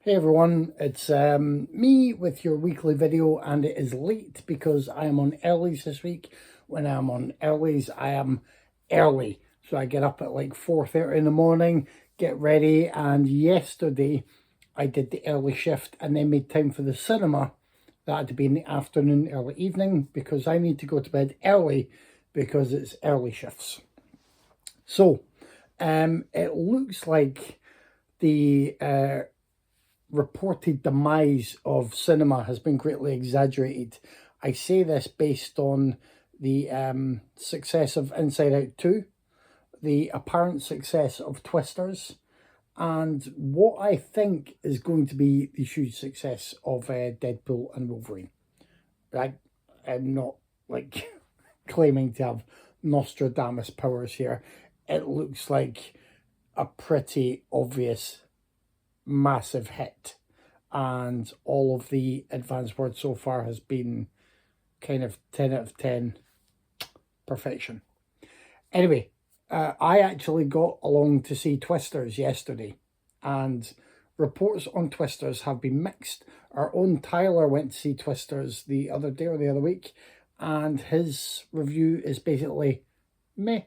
Hey everyone, it's me with your weekly video, and it is late because I am on earlys this week. When I'm on earlys, I am early. So I get up at like 4:30 in the morning, get ready, and yesterday I did the early shift and then made time for the cinema. That had to be in the afternoon, early evening, because I need to go to bed early because it's early shifts. So it looks like the reported demise of cinema has been greatly exaggerated. I say this based on the success of Inside Out 2, the apparent success of Twisters, and what I think is going to be the huge success of Deadpool and Wolverine. I'm not like claiming to have Nostradamus powers here. It looks like a pretty obvious massive hit, and all of the advanced word so far has been kind of 10 out of 10 perfection. Anyway, I actually got along to see Twisters yesterday, and reports on Twisters have been mixed. Our own Tyler went to see Twisters the other day or the other week, and his review is basically meh.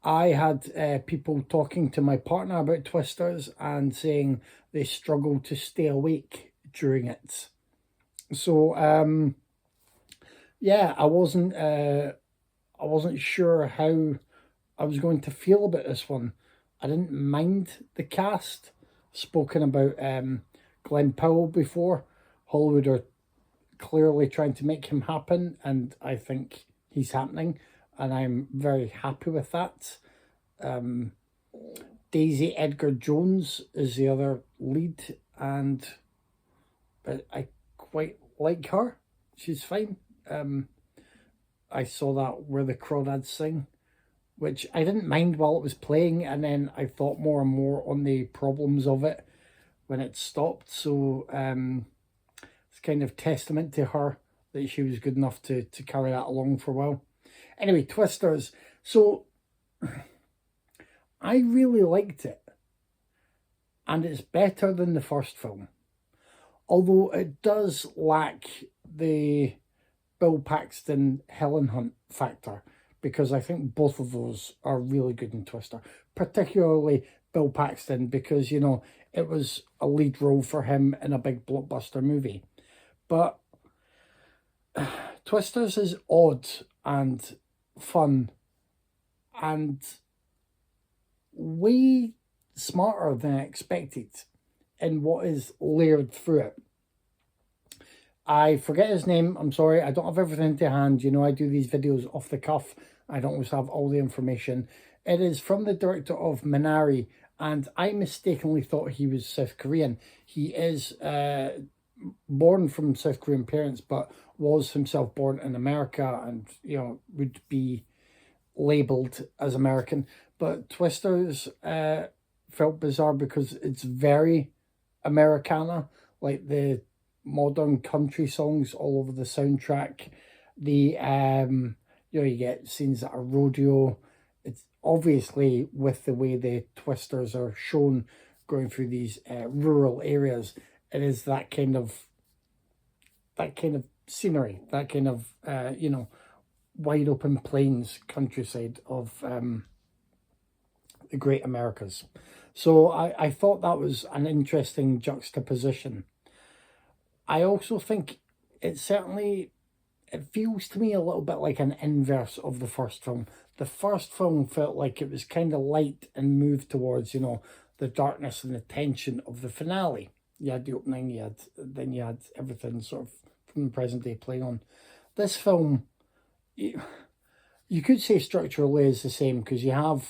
I had people talking to my partner about Twisters and saying they struggle to stay awake during it. So yeah, I wasn't sure how I was going to feel about this one. I didn't mind the cast. Spoken about Glenn Powell before. Hollywood are clearly trying to make him happen, and I think he's happening, and I'm very happy with that. Daisy Edgar Jones is the other lead, and I quite like her. She's fine. I saw that Where the Crawdads Sing, which I didn't mind while it was playing, and then I thought more and more on the problems of it when it stopped. So it's kind of testament to her that she was good enough to carry that along for a while. Anyway, Twisters. So I really liked it, and it's better than the first film, although it does lack the Bill Paxton Helen Hunt factor, because I think both of those are really good in Twister, particularly Bill Paxton, because it was a lead role for him in a big blockbuster movie. But Twisters is odd and fun and way smarter than I expected in what is layered through it. I forget his name. I'm sorry. I don't have everything to hand. I do these videos off the cuff. I don't always have all the information. It is from the director of Minari, and I mistakenly thought he was South Korean. He is born from South Korean parents, but was himself born in America, and would be labeled as American. But Twisters felt bizarre because it's very Americana, like the modern country songs all over the soundtrack. The you get scenes at a rodeo. It's obviously with the way the Twisters are shown going through these rural areas. It is that kind of scenery, that kind of wide open plains countryside of the great Americas. So I thought that was an interesting juxtaposition. I also think it certainly it feels to me a little bit like an inverse of the first film. The first film felt like it was kind of light and moved towards, the darkness and the tension of the finale. You had the opening, you had everything sort of from the present day playing on. This film, you could say structurally is the same, because you have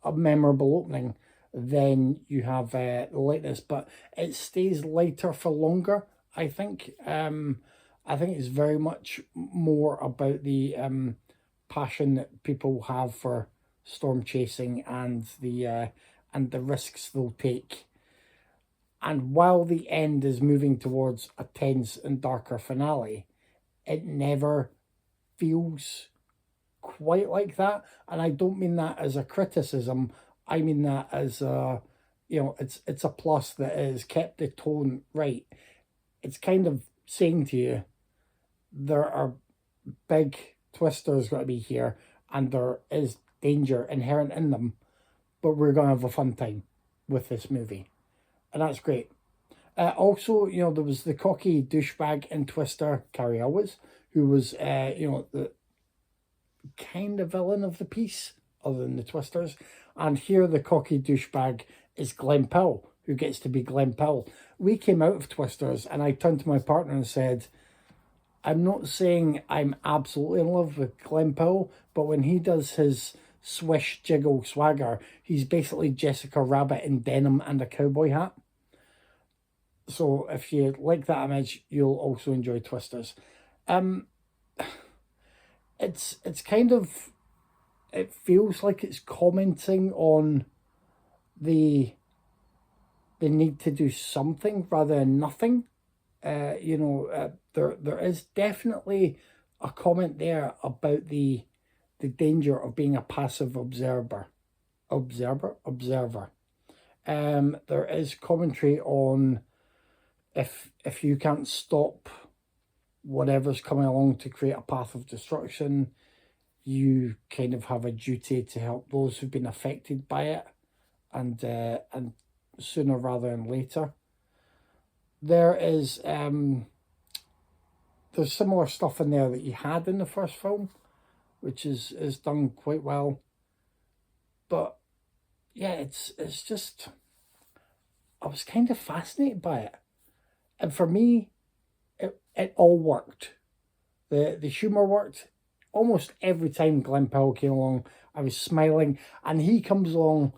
a memorable opening, then you have lightness, but it stays lighter for longer. I think it's very much more about the passion that people have for storm chasing, and the risks they'll take. And while the end is moving towards a tense and darker finale, it never feels quite like that. And I don't mean that as a criticism. I mean that as you know, it's a plus that it has kept the tone right. It's kind of saying to you there are big twisters going to be here, and there is danger inherent in them, but we're going to have a fun time with this movie, and that's great. Also, you know, there was the cocky douchebag in Twister, Cary Elwes, who was, you know, the kind of villain of the piece, other than the Twisters. And here, the cocky douchebag is Glenn Powell, who gets to be Glenn Powell. We came out of Twisters, and I turned to my partner and said, I'm not saying I'm absolutely in love with Glenn Powell, but when he does his swish, jiggle, swagger, he's basically Jessica Rabbit in denim and a cowboy hat. So if you like that image, you'll also enjoy Twisters. It's kind of, it feels like it's commenting on the need to do something rather than nothing. You know, there is definitely a comment there about the danger of being a passive observer. Observer. There is commentary on if you can't stop whatever's coming along to create a path of destruction, you kind of have a duty to help those who've been affected by it, and sooner rather than later. There is there's similar stuff in there that you had in the first film, which is done quite well. But yeah, it's just, I was kind of fascinated by it. And for me, it all worked. The humour worked. Almost every time Glenn Powell came along, I was smiling. And he comes along,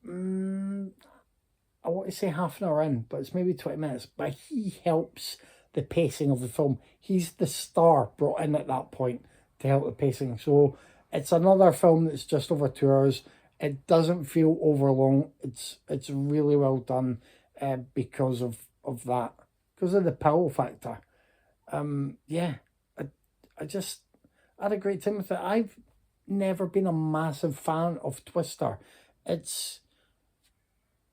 I want to say half an hour in, but it's maybe 20 minutes. But he helps the pacing of the film. He's the star brought in at that point to help the pacing. So it's another film that's just over 2 hours. It doesn't feel over long. It's really well done because of that. Because of the Powell factor. Yeah, I just had a great time with it. I've never been a massive fan of Twister. It's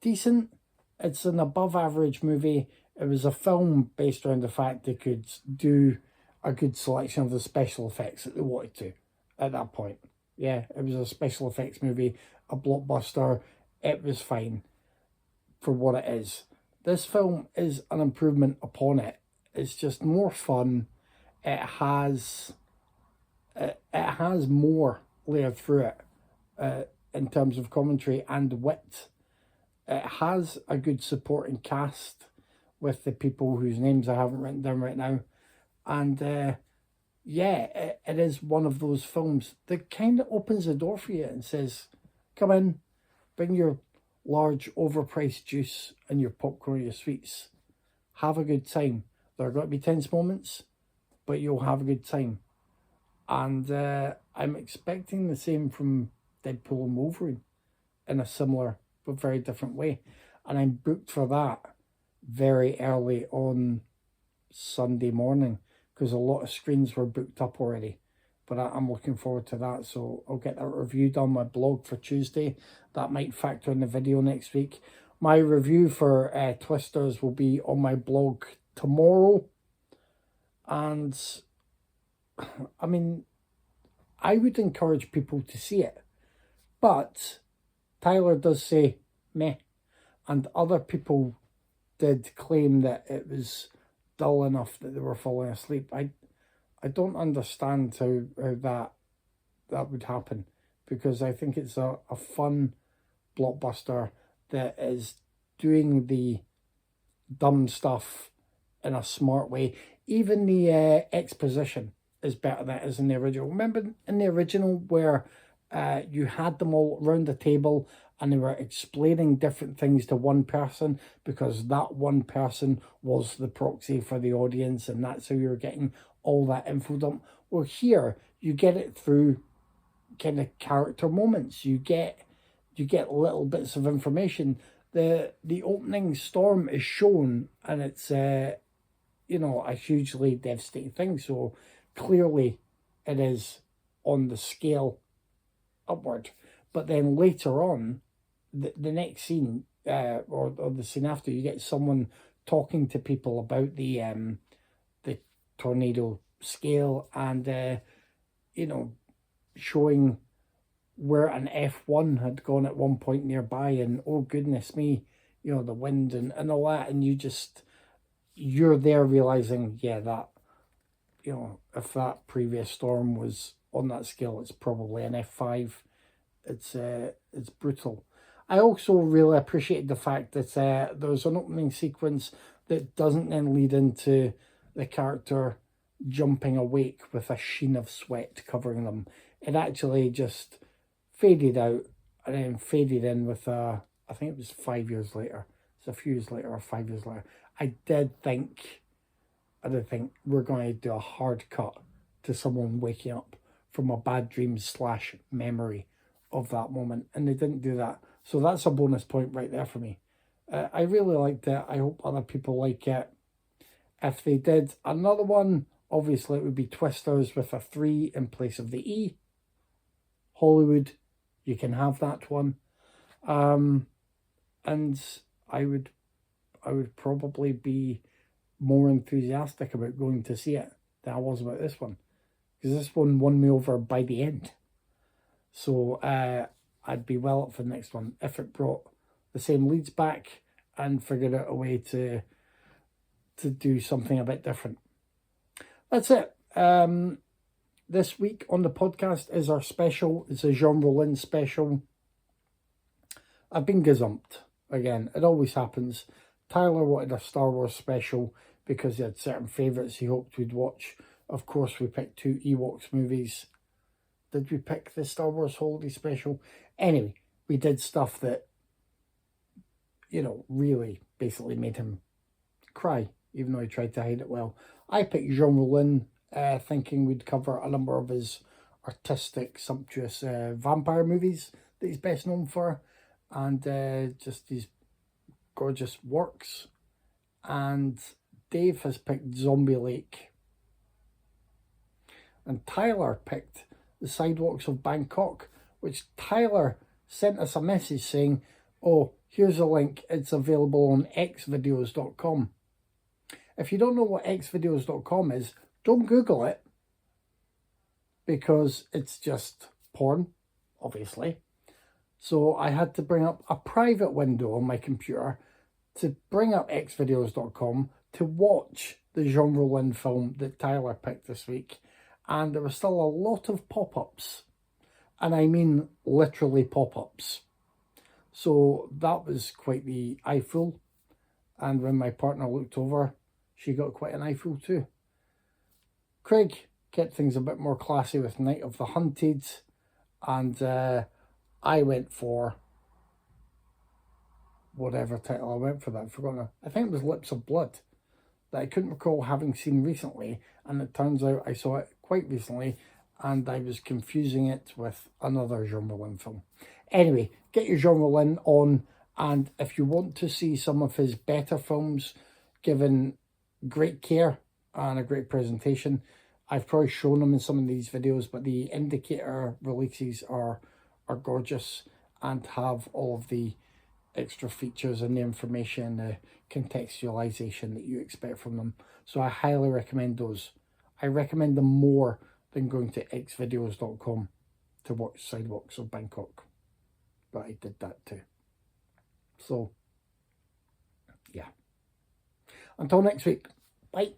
decent. It's an above average movie. It was a film based around the fact they could do a good selection of the special effects that they wanted to at that point. Yeah, it was a special effects movie, a blockbuster. It was fine for what it is. This film is an improvement upon it. It's just more fun. It has more layered through it in terms of commentary and wit. It has a good supporting cast with the people whose names I haven't written down right now. And yeah, it is one of those films that kind of opens the door for you and says, come in, bring your large overpriced juice and your popcorn or your sweets. Have a good time. There are going to be tense moments, but you'll have a good time. And I'm expecting the same from Deadpool and Wolverine in a similar but very different way. And I'm booked for that very early on Sunday morning because a lot of screens were booked up already. But I'm looking forward to that. So I'll get that reviewed on my blog for Tuesday. That might factor in the video next week. My review for Twisters will be on my blog tomorrow. And I mean, I would encourage people to see it. But Tyler does say meh. And other people did claim that it was dull enough that they were falling asleep. I don't understand how that would happen, because I think it's a fun blockbuster that is doing the dumb stuff in a smart way. Even the exposition is better than it is in the original. Remember in the original where you had them all around the table and they were explaining different things to one person because that one person was the proxy for the audience, and that's how you were getting all that info dump. Well, here you get it through kind of character moments. You get little bits of information. The opening storm is shown, and it's you know, a hugely devastating thing. So clearly, it is on the scale upward. But then later on, the next scene, or the scene after, you get someone talking to people about the tornado scale, and showing where an F1 had gone at one point nearby, and oh goodness me, the wind and all that, and you're there realizing, yeah, that, if that previous storm was on that scale, it's probably an F5. It's brutal. I also really appreciated the fact that there's an opening sequence that doesn't then lead into the character jumping awake with a sheen of sweat covering them. It actually just faded out and then faded in with I think it was 5 years later. It's a few years later or 5 years later. I did think we're going to do a hard cut to someone waking up from a bad dream / memory of that moment, and they didn't do that. So that's a bonus point right there for me. I really liked it. I hope other people like it. If they did another one, obviously it would be Twisters with a 3 in place of the E. Hollywood, you can have that one. And I would probably be more enthusiastic about going to see it than I was about this one, because this one won me over by the end. So I'd be well up for the next one if it brought the same leads back and figured out a way to do something a bit different. That's it. This week on the podcast is our special. It's a Jean Rollin special. I've been gazumped again. It always happens. Tyler wanted a Star Wars special because he had certain favourites he hoped we'd watch. Of course, we picked 2 Ewoks movies. Did we pick the Star Wars Holiday Special? Anyway, we did stuff that, really basically made him cry, even though he tried to hide it well. I picked Jean Rollin, thinking we'd cover a number of his artistic, sumptuous vampire movies that he's best known for, and just his gorgeous works. And Dave has picked Zombie Lake. And Tyler picked The Sidewalks of Bangkok, which Tyler sent us a message saying, oh, here's a link, it's available on xvideos.com. If you don't know what xvideos.com is, don't Google it, because it's just porn, obviously. So I had to bring up a private window on my computer to bring up xvideos.com to watch the Jean Rollin film that Tyler picked this week. And there was still a lot of pop-ups. And I mean literally pop-ups. So that was quite the eyeful. And when my partner looked over, she got quite an eyeful too. Craig kept things a bit more classy with Night of the Hunted. And I went for whatever title I went for that. I've forgotten. I think it was Lips of Blood, that I couldn't recall having seen recently, and it turns out I saw it quite recently, and I was confusing it with another Jean Rollin film. Anyway, get your Jean Rollin on, and if you want to see some of his better films given great care and a great presentation, I've probably shown them in some of these videos, but the indicator releases are gorgeous and have all of the extra features and the information, the contextualization that you expect from them. So I highly recommend those. I recommend them more than going to xvideos.com to watch Sidewalks of Bangkok. But I did that too. So, yeah. Until next week. Bye.